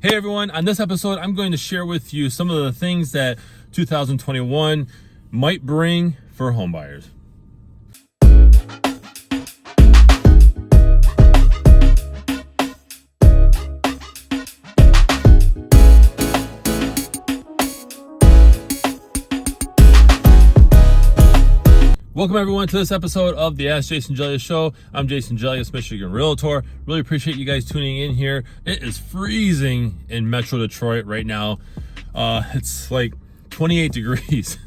Hey everyone, on this episode, I'm going to share with you some of the things that 2021 might bring for homebuyers. Welcome everyone to this episode of the Ask Jason Gelios Show. I'm Jason Gelios, Michigan Realtor. Really appreciate you guys tuning in here. It is freezing in Metro Detroit right now. It's like 28 degrees,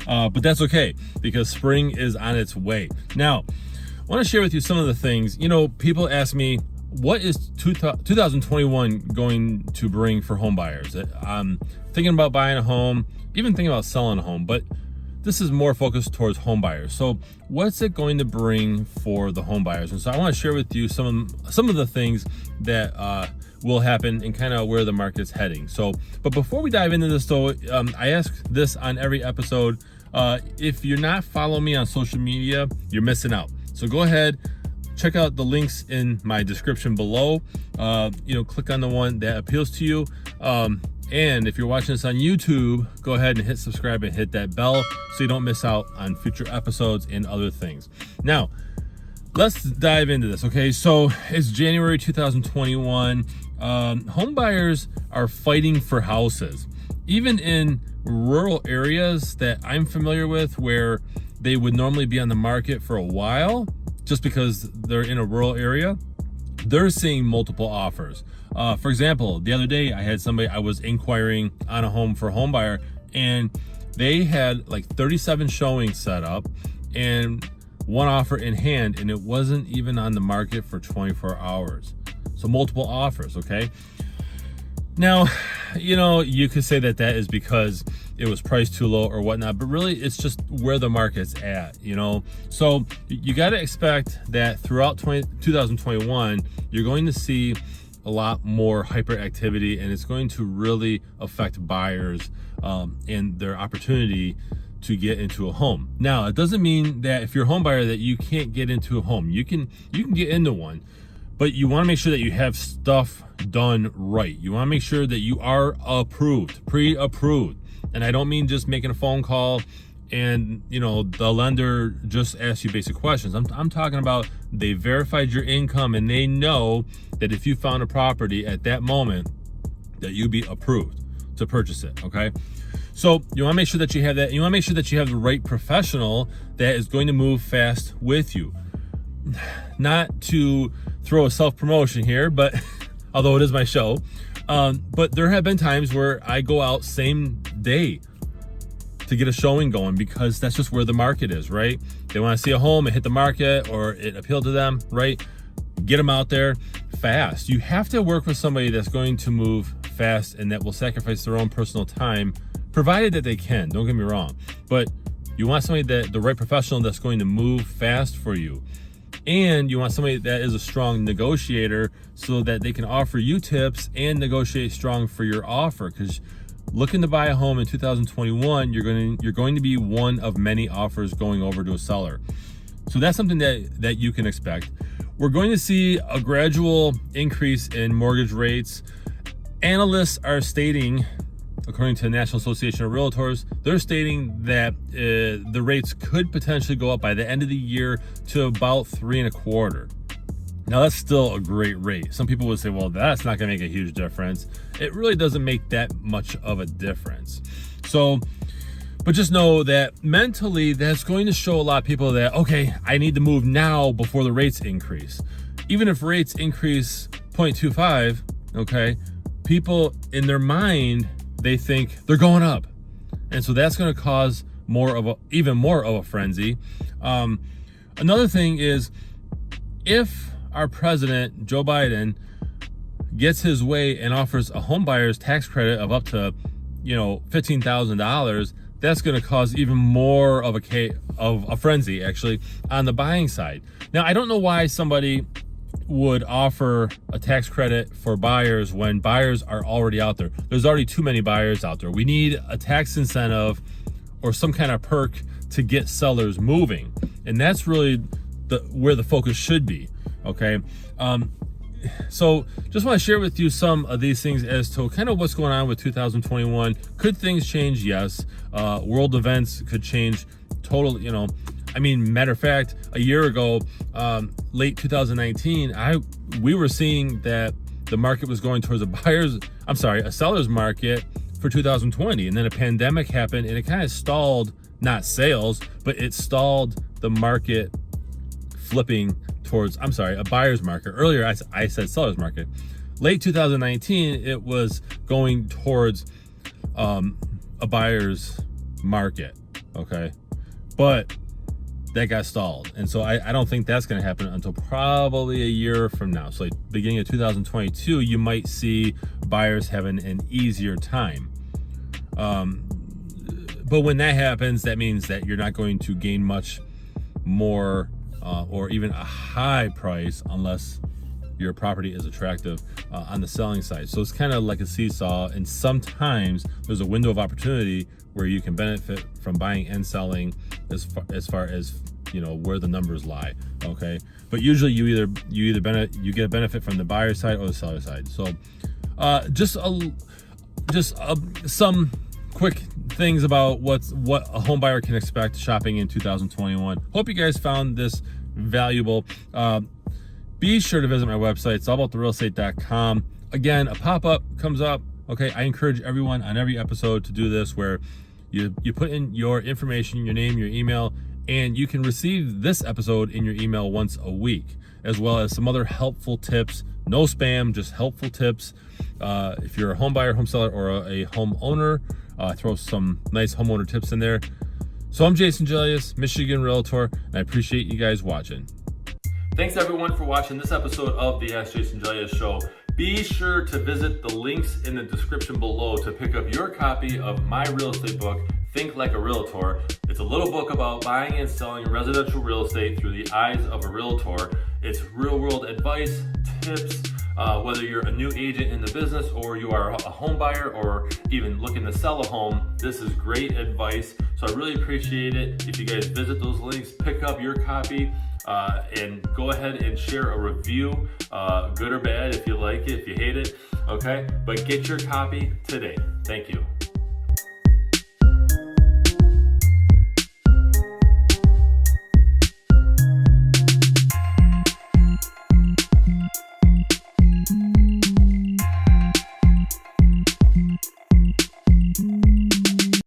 but that's okay because spring is on its way. Now, I want to share with you some of the things. You know, people ask me, what is 2021 going to bring for home buyers? I'm thinking about buying a home, even thinking about selling a home, but this is more focused towards home buyers. So what's it going to bring for the home buyers? And so I want to share with you some of the things that will happen and kind of where the market's heading. So, but before we dive into this though, I ask this on every episode. If you're not following me on social media, you're missing out. So go ahead, check out the links in my description below. Click on the one that appeals to you. And if you're watching this on YouTube, go ahead and hit subscribe and hit that bell so you don't miss out on future episodes and other things. Now, let's dive into this, okay? So it's January 2021. Home buyers are fighting for houses. Even in rural areas that I'm familiar with where they would normally be on the market for a while, just because they're in a rural area, they're seeing multiple offers. For example, the other day I was inquiring on a home for a home buyer, and they had like 37 showings set up and one offer in hand, and it wasn't even on the market for 24 hours. So multiple offers, okay? Now, you could say that is because it was priced too low or whatnot, but really it's just where the market's at, So you got to expect that throughout 2021, you're going to see a lot more hyperactivity, and it's going to really affect buyers and their opportunity to get into a home. Now, it doesn't mean that if you're a home buyer that you can't get into a home. You can get into one, but you want to make sure that you have stuff done right. You want to make sure that you are approved, pre-approved. And I don't mean just making a phone call and the lender just asks you basic questions. I'm talking about they verified your income and they know that if you found a property at that moment that you'd be approved to purchase it, okay? So you want to make sure that you have that. You want to make sure that you have the right professional that is going to move fast with you. Not to throw a self-promotion here, but although it is my show, but there have been times where I go out same day to get a showing going because that's just where the market is, right? They want to see a home and hit the market or it appealed to them, right? Get them out there fast. You have to work with somebody that's going to move fast and that will sacrifice their own personal time, provided that they can, don't get me wrong. But you want somebody the right professional that's going to move fast for you. And you want somebody that is a strong negotiator so that they can offer you tips and negotiate strong for your offer. Because looking to buy a home in 2021, you're going to be one of many offers going over to a seller. So that's something that you can expect. We're going to see a gradual increase in mortgage rates. Analysts are stating, according to the National Association of Realtors, they're stating that the rates could potentially go up by the end of the year to about 3.25%. Now that's still a great rate. Some people would say, well, that's not going to make a huge difference. It really doesn't make that much of a difference. So, but just know that mentally that's going to show a lot of people that, okay, I need to move now before the rates increase. Even if rates increase 0.25, okay, people in their mind, they think they're going up. And so that's going to cause even more of a frenzy. Another thing is, if our president, Joe Biden, gets his way and offers a home buyer's tax credit of up to, $15,000, that's going to cause even more of a frenzy actually on the buying side. Now, I don't know why somebody would offer a tax credit for buyers when buyers are already out there. There's already too many buyers out there. We need a tax incentive or some kind of perk to get sellers moving. And that's really where the focus should be, okay? So just want to share with you some of these things as to kind of what's going on with 2021. Could things change? Yes. World events could change totally, I mean, matter of fact, a year ago, late 2019, we were seeing that the market was going towards a seller's market for 2020. And then a pandemic happened and it kind of stalled, not sales, but it stalled the market flipping towards, a buyer's market. Earlier, I said seller's market. Late 2019, it was going towards a buyer's market, okay? But that got stalled. And so I don't think that's going to happen until probably a year from now. So like beginning of 2022, you might see buyers having an easier time. But when that happens, that means that you're not going to gain much more or even a high price unless your property is attractive on the selling side. So it's kind of like a seesaw, and sometimes there's a window of opportunity where you can benefit from buying and selling as far as where the numbers lie. Okay, but usually you get a benefit from the buyer side or the seller side. So just some quick things about what a home buyer can expect shopping in 2021. Hope you guys found this valuable. Be sure to visit my website. It's allabouttherealestate.com. Again, a pop-up comes up. Okay, I encourage everyone on every episode to do this, where you put in your information, your name, your email, and you can receive this episode in your email once a week, as well as some other helpful tips. No spam, just helpful tips. If you're a home buyer, home seller, or a homeowner, throw some nice homeowner tips in there. So I'm Jason Gelios, Michigan Realtor, and I appreciate you guys watching. Thanks everyone for watching this episode of the Ask Jason Gelios Show. Be sure to visit the links in the description below to pick up your copy of my real estate book, Think Like a Realtor. It's a little book about buying and selling residential real estate through the eyes of a realtor. It's real world advice, tips, whether you're a new agent in the business or you are a home buyer or even looking to sell a home. This is great advice. So I really appreciate it if you guys visit those links, pick up your copy, and go ahead and share a review, good or bad, if you like it, if you hate it, okay? But get your copy today. Thank you.